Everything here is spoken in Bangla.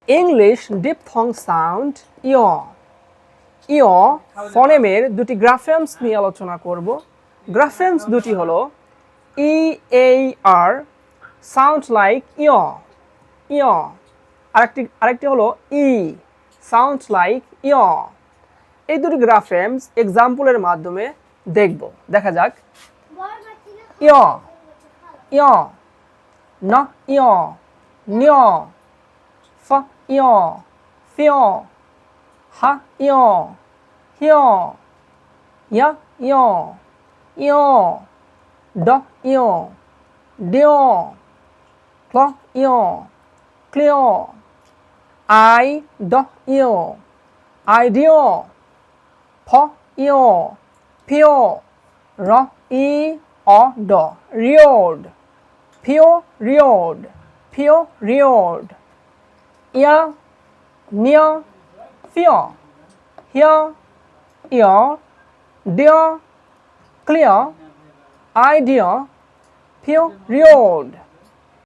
ইংলিশ ডিপথং সাউন্ড ইয়। ইয় ফনেমের দুটি গ্রাফেমস নিয়ে আলোচনা করব। গ্রাফেমস দুটি হলো ই এ আর সাউন্ড লাইক ইয় ইয়, আরেকটি হলো ই সাউন্ড লাইক ইয়। এই দুটি গ্রাফেমস এক্সাম্পলের মাধ্যমে দেখব। দেখা যাক। ইয় ইয়, ন ইয় নিয়, ফ ইয় ফিয়, হা ইয় হিয়, ইয় ইয় ইয়, ড ইয় ডিয়, ক্ল ইয় ক্লিয়, আই ড ইয় আইডিয়, ফ ইয় ফিয়, র ই অ ড রিওড, ফিও রিওড ফিও রিওড, ইয়া নিয় ফিয়, হিয় ইয় ডিয় ক্লিয়, আইডিয় ফিও রিওড।